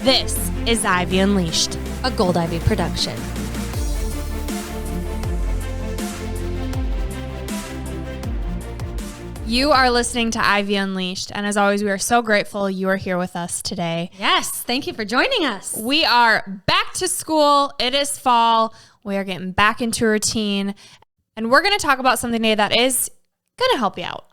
This is Ivy Unleashed, a Gold Ivy production. You are listening to Ivy Unleashed, and as always, we are so grateful you are here with us today. Yes, thank you for joining us. We are back to school. It is fall. We are getting back into routine, and we're going to talk about something today that is going to help you out.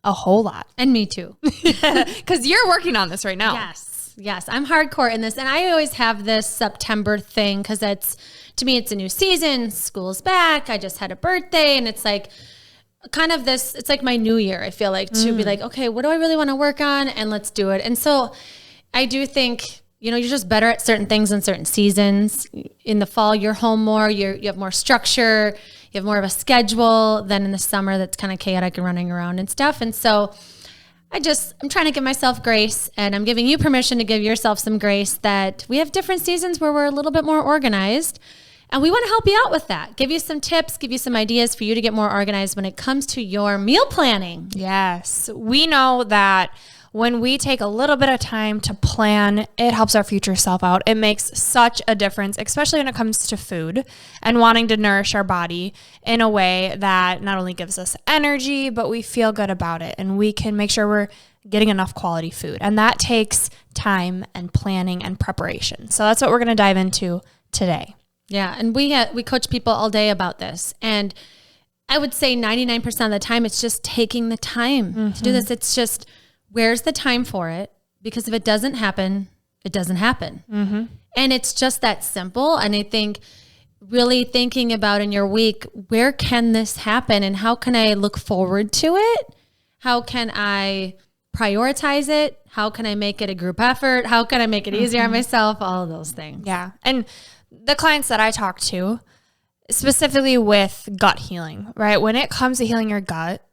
A whole lot. And me too. Because you're working on this right now. Yes, I'm hardcore in this, and I always have this September thing because to me, it's a new season. School's back. I just had a birthday, and it's like kind of this, it's like my new year, I feel like, to be like, okay, what do I really want to work on? And let's do it. And so I do think, you're just better at certain things in certain seasons. In the fall, you're home more, you have more structure, you have more of a schedule than in the summer that's kind of chaotic and running around and stuff. And so I'm trying to give myself grace, and I'm giving you permission to give yourself some grace that we have different seasons where we're a little bit more organized. And we want to help you out with that. Give you some tips, give you some ideas for you to get more organized when it comes to your meal planning. Yes. We know that when we take a little bit of time to plan, it helps our future self out. It makes such a difference, especially when it comes to food and wanting to nourish our body in a way that not only gives us energy, but we feel good about it. And we can make sure we're getting enough quality food. And that takes time and planning and preparation. So that's what we're going to dive into today. Yeah, and we coach people all day about this. And I would say 99% of the time, it's just taking the time to do this. It's just, where's the time for it? Because if it doesn't happen, it doesn't happen. And it's just that simple. And I think really thinking about in your week, where can this happen? And how can I look forward to it? How can I prioritize it? How can I make it a group effort? How can I make it easier on myself? All of those things. Yeah. And the clients that I talk to, specifically with gut healing, right? When it comes to healing your gut,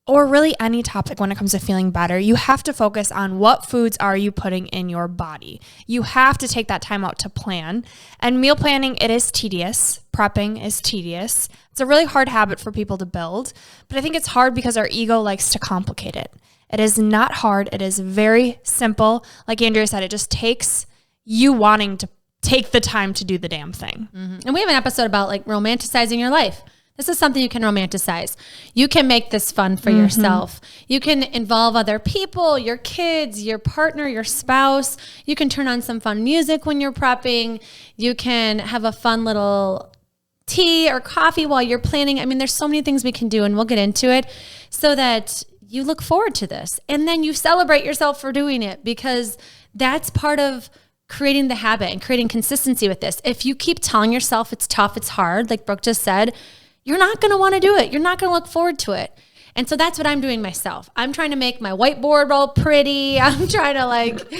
or really any topic when it comes to feeling better, you have to focus on what foods are you putting in your body. You have to take that time out to plan. And meal planning, it is tedious. Prepping is tedious. It's a really hard habit for people to build, but I think it's hard because our ego likes to complicate it. It is not hard. It is very simple. Like Andrea said, it just takes you wanting to take the time to do the damn thing. And we have an episode about like romanticizing your life. This is something you can romanticize. You can make this fun for yourself. You can involve other people, your kids, your partner, your spouse. You can turn on some fun music when you're prepping. You can have a fun little tea or coffee while you're planning. I mean, there's so many things we can do, and we'll get into it so that you look forward to this. And then you celebrate yourself for doing it, because that's part of creating the habit and creating consistency with this. If you keep telling yourself it's tough, it's hard, like Brooke just said, you're not going to want to do it. You're not going to look forward to it. And so that's what I'm doing myself. I'm trying to make my whiteboard all pretty. I'm trying to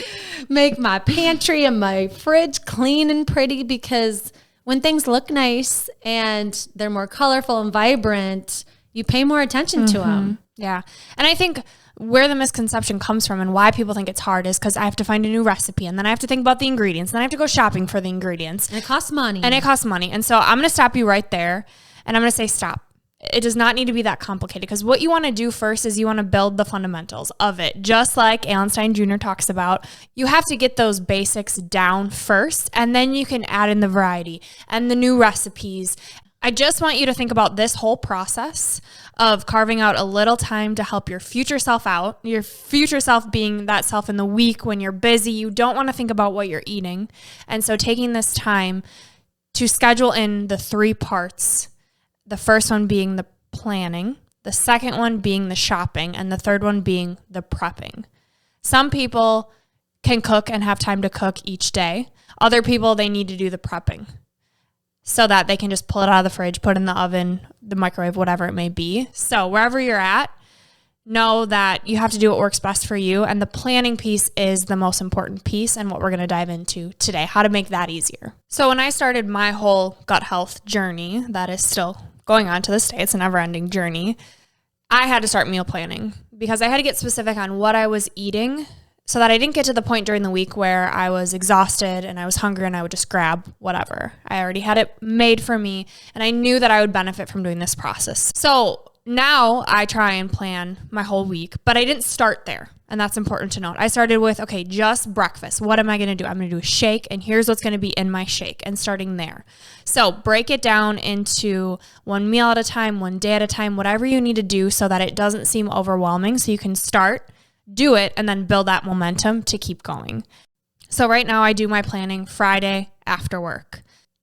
make my pantry and my fridge clean and pretty, because when things look nice and they're more colorful and vibrant, you pay more attention to them. Yeah. And I think where the misconception comes from and why people think it's hard is because I have to find a new recipe, and then I have to think about the ingredients, and then I have to go shopping for the ingredients. And it costs money. And so I'm going to stop you right there, and I'm going to say stop. It does not need to be that complicated, because what you want to do first is you want to build the fundamentals of it. Just like Alan Stein Jr. talks about, you have to get those basics down first, and then you can add in the variety and the new recipes. I just want you to think about this whole process of carving out a little time to help your future self out, your future self being that self in the week when you're busy. You don't want to think about what you're eating. And so taking this time to schedule in the 3 parts, the first one being the planning, the second one being the shopping, and the third one being the prepping. Some people can cook and have time to cook each day. Other people, they need to do the prepping so that they can just pull it out of the fridge, put it in the oven, the microwave, whatever it may be. So wherever you're at, know that you have to do what works best for you. And the planning piece is the most important piece, and what we're going to dive into today, how to make that easier. So when I started my whole gut health journey, that is still going on to this day, it's a never-ending journey, I had to start meal planning because I had to get specific on what I was eating so that I didn't get to the point during the week where I was exhausted and I was hungry and I would just grab whatever. I already had it made for me, and I knew that I would benefit from doing this process. So now I try and plan my whole week, but I didn't start there. And that's important to note. I started with, okay, just breakfast. What am I going to do? I'm going to do a shake, and here's what's going to be in my shake, and starting there. So break it down into one meal at a time, one day at a time, whatever you need to do so that it doesn't seem overwhelming. So you can start, do it, and then build that momentum to keep going. So right now I do my planning Friday after work.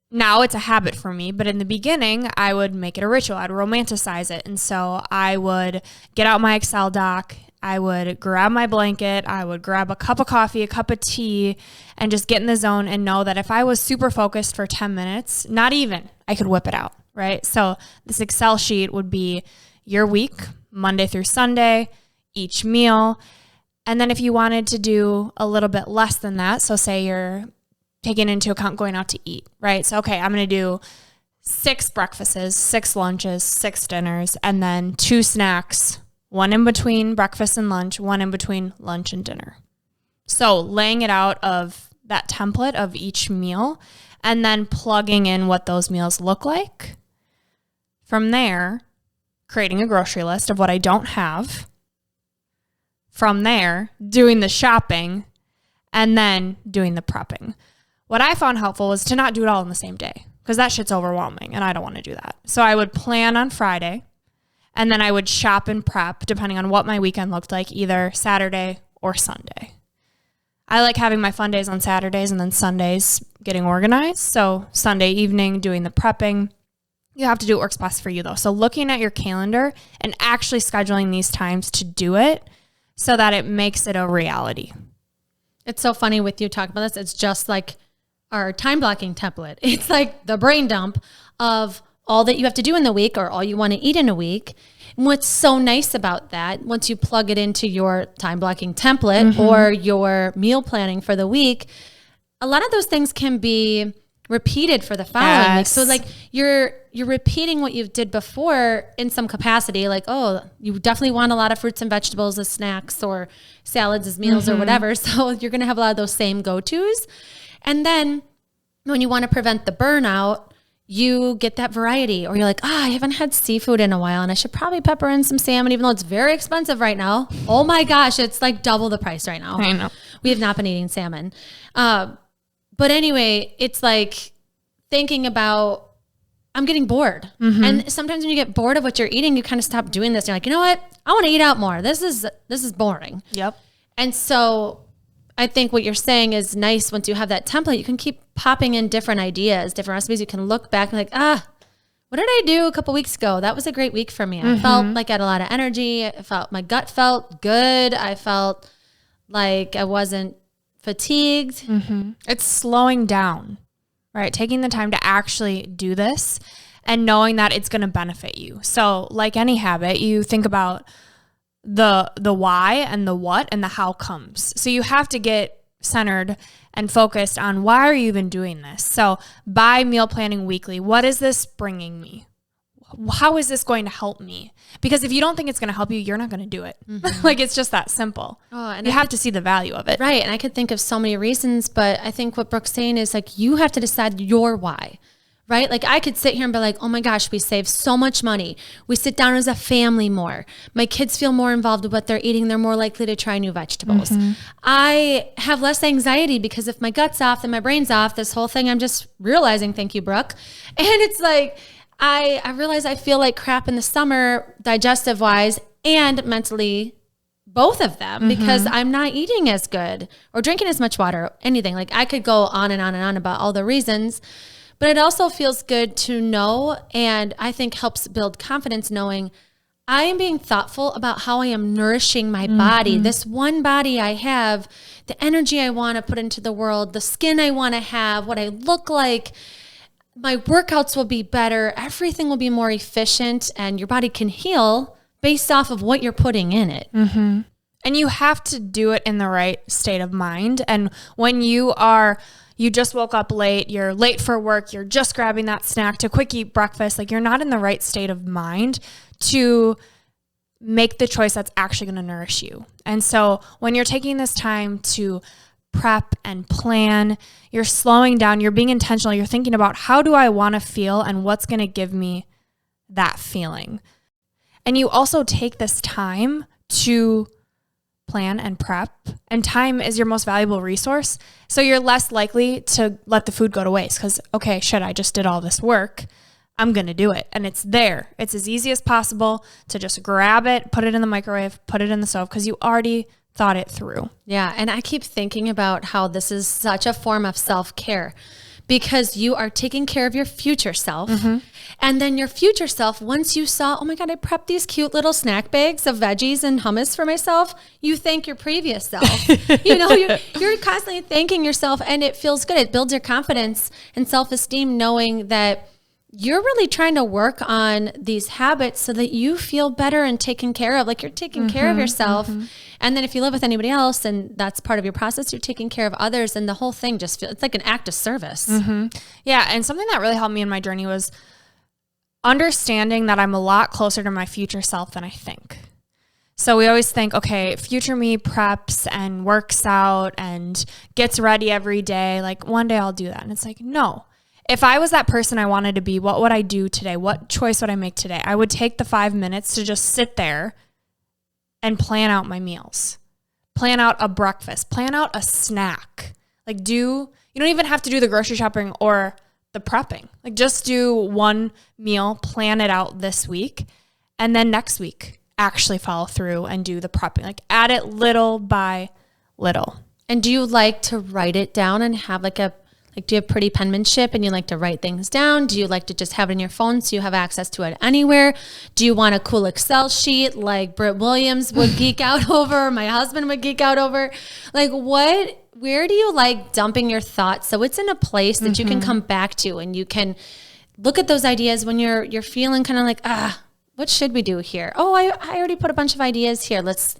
Now it's a habit for me, but in the beginning, I would make it a ritual. I'd romanticize it. And so I would get out my Excel doc. I would grab my blanket. I would grab a cup of coffee, a cup of tea, and just get in the zone and know that if I was super focused for 10 minutes, not even, I could whip it out, right? So this Excel sheet would be your week, Monday through Sunday, each meal. And then if you wanted to do a little bit less than that, so say you're taking into account going out to eat, right? So, okay, I'm going to do 6 breakfasts, 6 lunches, 6 dinners, and then 2 snacks, 1 in between breakfast and lunch, 1 in between lunch and dinner. So laying it out of that template of each meal and then plugging in what those meals look like. From there, creating a grocery list of what I don't have. From there, doing the shopping and then doing the prepping. What I found helpful was to not do it all in the same day because that shit's overwhelming and I don't want to do that. So I would plan on Friday and then I would shop and prep depending on what my weekend looked like, either Saturday or Sunday. I like having my fun days on Saturdays and then Sundays getting organized. So Sunday evening doing the prepping. You have to do what works best for you though. So looking at your calendar and actually scheduling these times to do it so that it makes it a reality. It's so funny with you talking about this. It's just like our time blocking template. It's like the brain dump of all that you have to do in the week or all you want to eat in a week. And what's so nice about that, once you plug it into your time blocking template or your meal planning for the week, a lot of those things can be repeated for the following week. So like you're repeating what you did before in some capacity, like, oh, you definitely want a lot of fruits and vegetables as snacks or salads as meals or whatever. So you're going to have a lot of those same go-tos. And then when you want to prevent the burnout, you get that variety, or you're like, I haven't had seafood in a while and I should probably pepper in some salmon, even though it's very expensive right now. Oh my gosh, it's like double the price right now. I know. We have not been eating salmon. But anyway, it's like thinking about, I'm getting bored. And sometimes when you get bored of what you're eating, you kind of stop doing this. You're like, you know what? I want to eat out more. This is boring. Yep. And so I think what you're saying is nice. Once you have that template, you can keep popping in different ideas, different recipes. You can look back and like, what did I do a couple weeks ago? That was a great week for me. I felt like I had a lot of energy. My gut felt good. I felt like I wasn't fatigued. It's slowing down, right? Taking the time to actually do this and knowing that it's going to benefit you. So like any habit, you think about the why and the what and the how comes. So you have to get centered and focused on why are you even doing this? So by meal planning weekly, what is this bringing me? How is this going to help me? Because if you don't think it's going to help you, you're not going to do it. Like it's just that simple. And you have to see the value of it. Right. And I could think of so many reasons, but I think what Brooke's saying is like, you have to decide your why. Right? Like I could sit here and be like, oh my gosh, we save so much money. We sit down as a family more. My kids feel more involved with what they're eating. They're more likely to try new vegetables. I have less anxiety because if my gut's off, then my brain's off. This whole thing I'm just realizing, thank you, Brooke. And it's like, I realize I feel like crap in the summer, digestive wise and mentally, both of them, because I'm not eating as good or drinking as much water, anything. Like I could go on and on and on about all the reasons. But it also feels good to know, and I think helps build confidence knowing I am being thoughtful about how I am nourishing my body. This one body I have, the energy I want to put into the world, the skin I want to have, what I look like, my workouts will be better. Everything will be more efficient, and your body can heal based off of what you're putting in it. And you have to do it in the right state of mind. And when you just woke up late, you're late for work, you're just grabbing that snack to quick eat breakfast, like you're not in the right state of mind to make the choice that's actually going to nourish you. And so when you're taking this time to prep and plan, you're slowing down, you're being intentional, you're thinking about how do I want to feel and what's going to give me that feeling. And you also take this time to plan and prep, and time is your most valuable resource. So you're less likely to let the food go to waste because, okay, shit, I just did all this work. I'm going to do it. And it's there. It's as easy as possible to just grab it, put it in the microwave, put it in the stove because you already thought it through. Yeah. And I keep thinking about how this is such a form of self-care because you are taking care of your future self. And then your future self, once you saw, oh my God, I prepped these cute little snack bags of veggies and hummus for myself, you thank your previous self. You're constantly thanking yourself and it feels good. It builds your confidence and self-esteem knowing that you're really trying to work on these habits so that you feel better and taken care of, like you're taking care of yourself. And then if you live with anybody else and that's part of your process, you're taking care of others and the whole thing just feels, it's like an act of service. Yeah. And something that really helped me in my journey was understanding that I'm a lot closer to my future self than I think. So we always think, okay, future me preps and works out and gets ready every day. Like one day I'll do that. And it's like, no. If I was that person I wanted to be, what would I do today? What choice would I make today? I would take the 5 minutes to just sit there and plan out my meals. Plan out a breakfast. Plan out a snack. Like you don't even have to do the grocery shopping or the prepping. Like just do one meal, plan it out this week, and then next week actually follow through and do the prepping. Like add it little by little. And do you like to write it down and have do you have pretty penmanship and you like to write things down? Do you like to just have it in your phone so you have access to it anywhere? Do you want a cool Excel sheet like Britt Williams would geek out over, my husband would geek out over? Like where do you like dumping your thoughts so it's in a place that you can come back to and you can look at those ideas when you're feeling kind of like, what should we do here? Oh, I already put a bunch of ideas here. Let's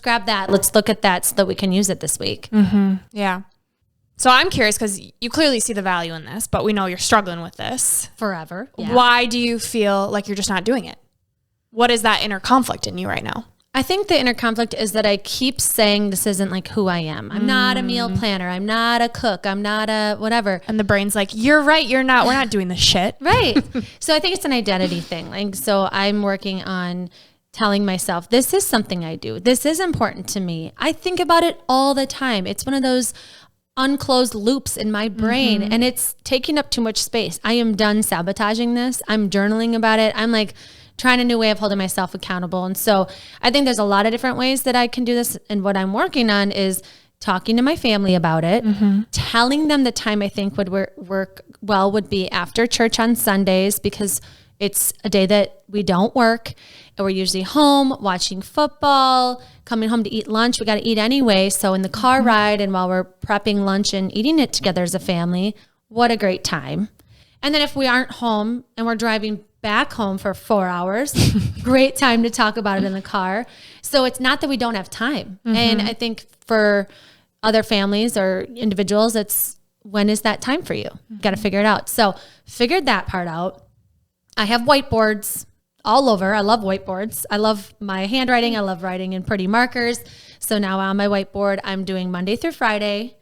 grab that. Let's look at that so that we can use it this week. Yeah. So I'm curious because you clearly see the value in this, but we know you're struggling with this forever. Yeah. Why do you feel like you're just not doing it? What is that inner conflict in you right now? I think the inner conflict is that I keep saying this isn't like who I am. I'm not a meal planner. I'm not a cook. I'm not a whatever. And the brain's like, you're right. You're not. We're not doing this shit. Right. So I think it's an identity thing. Like, so I'm working on telling myself, this is something I do. This is important to me. I think about it all the time. It's one of those unclosed loops in my brain and it's taking up too much space. I am done sabotaging this. I'm journaling about it. I'm like trying a new way of holding myself accountable. And so I think there's a lot of different ways that I can do this. And what I'm working on is talking to my family about it, telling them the time I think would work well would be after church on Sundays because it's a day that we don't work and we're usually home watching football, coming home to eat lunch. We got to eat anyway. So in the car ride and while we're prepping lunch and eating it together as a family, what a great time. And then if we aren't home and we're driving back home for 4 hours, great time to talk about it in the car. So it's not that we don't have time. And I think for other families or individuals, it's when is that time for you? You got to figure it out. So figured that part out. I have whiteboards all over. I love whiteboards. I love my handwriting. I love writing in pretty markers. So now on my whiteboard, I'm doing Monday through Friday.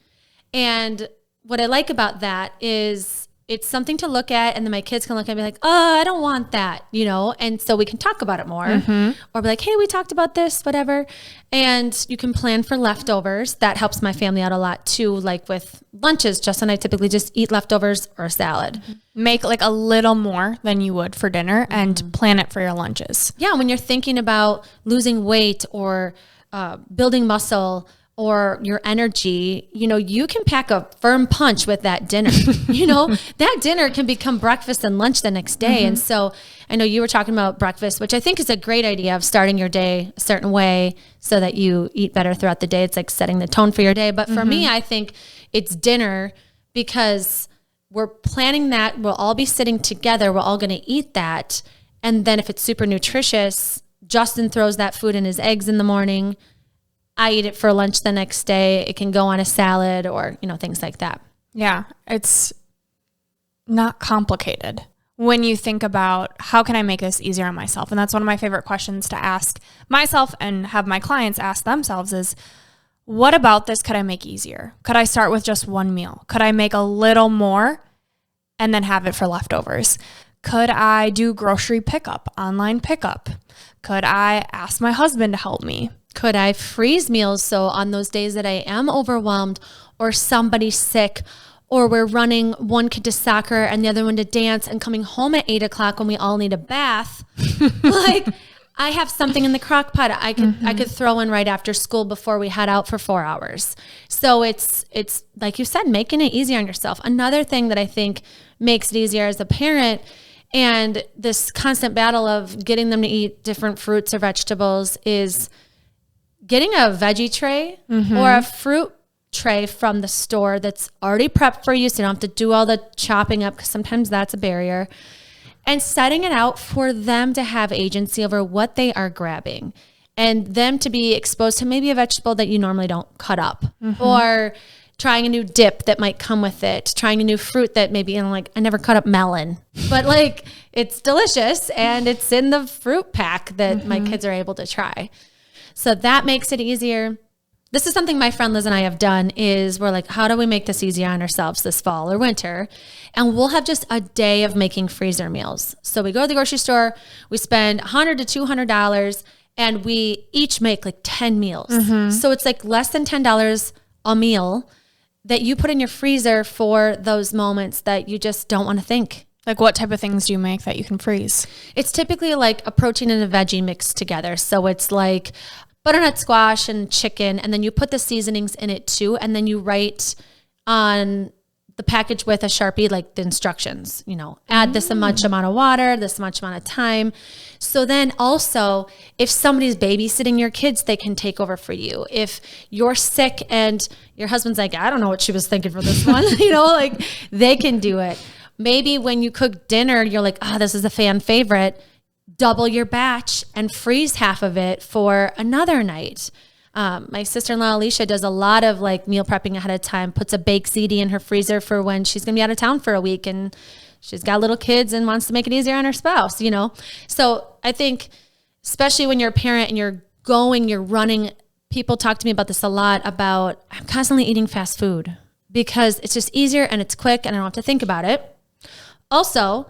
And what I like about that is it's something to look at and then my kids can look at it and be like, oh, I don't want that, and so we can talk about it more or be like, hey, we talked about this, whatever. And you can plan for leftovers. That helps my family out a lot too. Like with lunches, Justin and I typically just eat leftovers or a salad. Make like a little more than you would for dinner and plan it for your lunches. Yeah. When you're thinking about losing weight or building muscle or your energy, you can pack a firm punch with that dinner. That dinner can become breakfast and lunch the next day. And so I know you were talking about breakfast, which I think is a great idea of starting your day a certain way so that you eat better throughout the day. It's like setting the tone for your day. But for me, I think it's dinner because we're planning that. We'll all be sitting together. We're all going to eat that. And then if it's super nutritious, Justin throws that food in his eggs in the morning. I eat it for lunch the next day. It can go on a salad or, things like that. Yeah. It's not complicated when you think about how can I make this easier on myself? And that's one of my favorite questions to ask myself and have my clients ask themselves is, what about this could I make easier? Could I start with just one meal? Could I make a little more and then have it for leftovers? Could I do grocery pickup, online pickup? Could I ask my husband to help me? Could I freeze meals so on those days that I am overwhelmed or somebody's sick or we're running one kid to soccer and the other one to dance and coming home at 8 o'clock when we all need a bath, like I have something in the crock pot I could throw in right after school before we head out for 4 hours. So it's like you said, making it easier on yourself. Another thing that I think makes it easier as a parent, and this constant battle of getting them to eat different fruits or vegetables, is getting a veggie tray or a fruit tray from the store that's already prepped for you so you don't have to do all the chopping up, because sometimes that's a barrier, and setting it out for them to have agency over what they are grabbing and them to be exposed to maybe a vegetable that you normally don't cut up, or trying a new dip that might come with it, trying a new fruit that maybe, you know, like I never cut up melon, but like it's delicious and it's in the fruit pack that my kids are able to try. So that makes it easier. This is something my friend Liz and I have done, is we're like, how do we make this easier on ourselves this fall or winter? And we'll have just a day of making freezer meals. So we go to the grocery store, we spend $100 to $200, and we each make like 10 meals. So it's like less than $10 a meal that you put in your freezer for those moments that you just don't want to think. Like what type of things do you make that you can freeze? It's typically like a protein and a veggie mixed together. So it's like butternut squash and chicken, and then you put the seasonings in it too, and then you write on the package with a Sharpie like the instructions, you know, add this much amount of water, this much amount of time. So then also, if somebody's babysitting your kids, they can take over for you. If you're sick and your husband's like, I don't know what she was thinking for this one, you know, like they can do it. Maybe when you cook dinner, you're like, this is a fan favorite. Double your batch and freeze half of it for another night. My sister-in-law, Alicia, does a lot of like meal prepping ahead of time, puts a baked ziti in her freezer for when she's going to be out of town for a week and she's got little kids and wants to make it easier on her spouse, you know? So I think, especially when you're a parent and you're running, people talk to me about this a lot about, I'm constantly eating fast food because it's just easier and it's quick and I don't have to think about it. Also,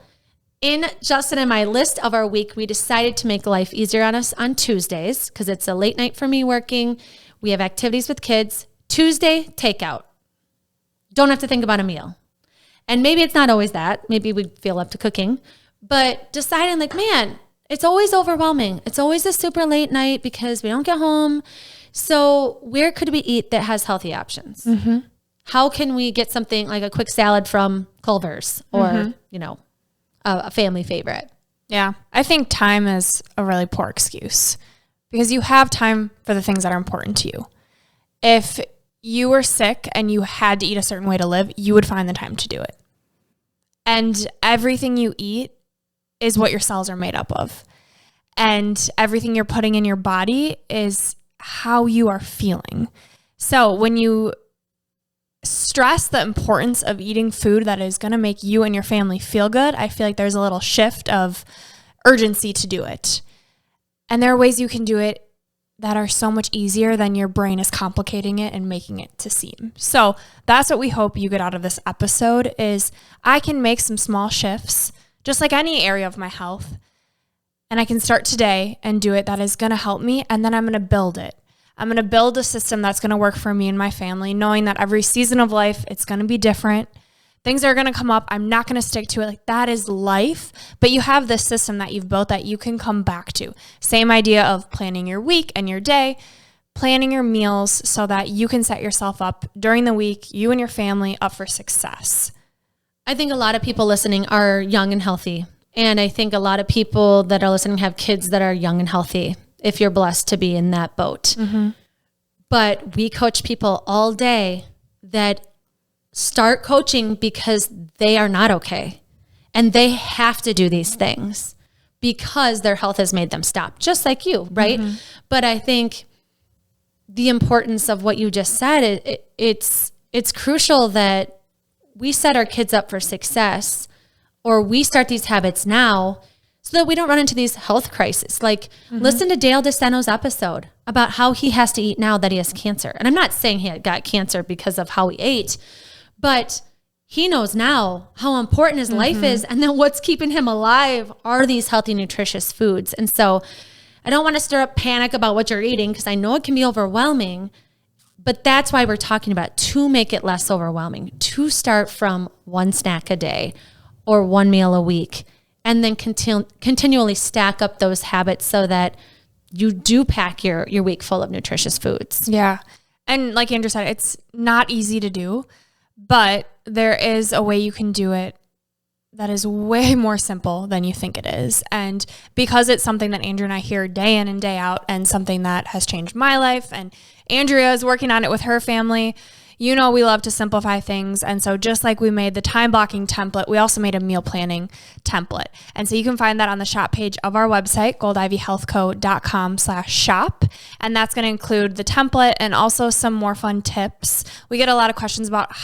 in Justin and my list of our week, we decided to make life easier on us on Tuesdays because it's a late night for me working. We have activities with kids. Tuesday, takeout. Don't have to think about a meal. And maybe it's not always that. Maybe we feel up to cooking. But deciding like, man, it's always overwhelming. It's always a super late night because we don't get home. So where could we eat that has healthy options? How can we get something like a quick salad from Culver's or, you know, a family favorite? Yeah. I think time is a really poor excuse because you have time for the things that are important to you. If you were sick and you had to eat a certain way to live, you would find the time to do it. And everything you eat is what your cells are made up of. And everything you're putting in your body is how you are feeling. So when you stress the importance of eating food that is going to make you and your family feel good, I feel like there's a little shift of urgency to do it. And there are ways you can do it that are so much easier than your brain is complicating it and making it to seem. So that's what we hope you get out of this episode is I can make some small shifts, just like any area of my health, and I can start today and do it that is going to help me, and then I'm going to build it. I'm going to build a system that's going to work for me and my family, knowing that every season of life, it's going to be different. Things are going to come up. I'm not going to stick to it. Like that is life. But you have this system that you've built that you can come back to. Same idea of planning your week and your day, planning your meals so that you can set yourself up during the week, you and your family up for success. I think a lot of people listening are young and healthy. And I think a lot of people that are listening have kids that are young and healthy, if you're blessed to be in that boat. But we coach people all day that start coaching because they are not okay. And they have to do these things because their health has made them stop, just like you, right? But I think the importance of what you just said, it's crucial that we set our kids up for success, or we start these habits now so that we don't run into these health crises. Like listen to Dale DeSeno's episode about how he has to eat now that he has cancer. And I'm not saying he got cancer because of how he ate, but he knows now how important his life is. And then what's keeping him alive are these healthy, nutritious foods. And so I don't want to stir up panic about what you're eating because I know it can be overwhelming. But that's why we're talking about to make it less overwhelming, to start from one snack a day or one meal a week, and then continually stack up those habits so that you do pack your week full of nutritious foods. Yeah. And like Andrew said, it's not easy to do, but there is a way you can do it that is way more simple than you think it is. And because it's something that Andrew and I hear day in and day out, and something that has changed my life, and Andrea is working on it with her family, you know, we love to simplify things. And so just like we made the time blocking template, we also made a meal planning template. And so you can find that on the shop page of our website, goldivyhealthco.com/shop. And that's going to include the template and also some more fun tips. We get a lot of questions about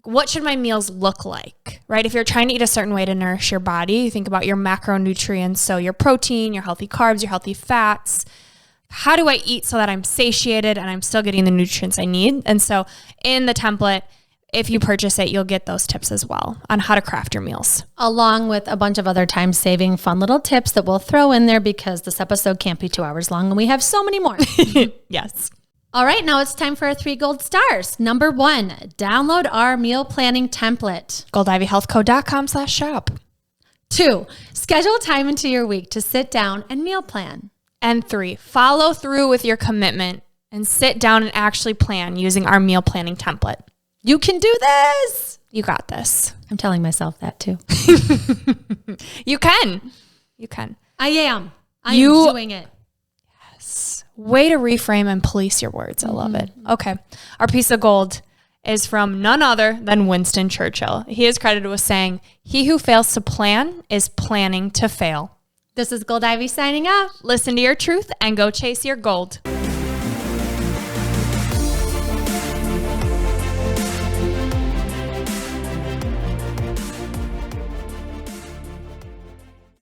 what should my meals look like, right? If you're trying to eat a certain way to nourish your body, you think about your macronutrients. So your protein, your healthy carbs, your healthy fats. How do I eat so that I'm satiated and I'm still getting the nutrients I need? And so in the template, if you purchase it, you'll get those tips as well on how to craft your meals. Along with a bunch of other time-saving fun little tips that we'll throw in there because this episode can't be 2 hours long and we have so many more. Yes. All right, now it's time for our 3 gold stars. Number 1, download our meal planning template. goldivyhealthco.com/shop. 2, schedule time into your week to sit down and meal plan. And 3, follow through with your commitment and sit down and actually plan using our meal planning template. You can do this. You got this. I'm telling myself that too. You can. You can. I am. I am doing it. Yes. Way to reframe and police your words. I love it. Okay. Our piece of gold is from none other than Winston Churchill. He is credited with saying, "He who fails to plan is planning to fail." This is Gold Ivy signing off. Listen to your truth and go chase your gold.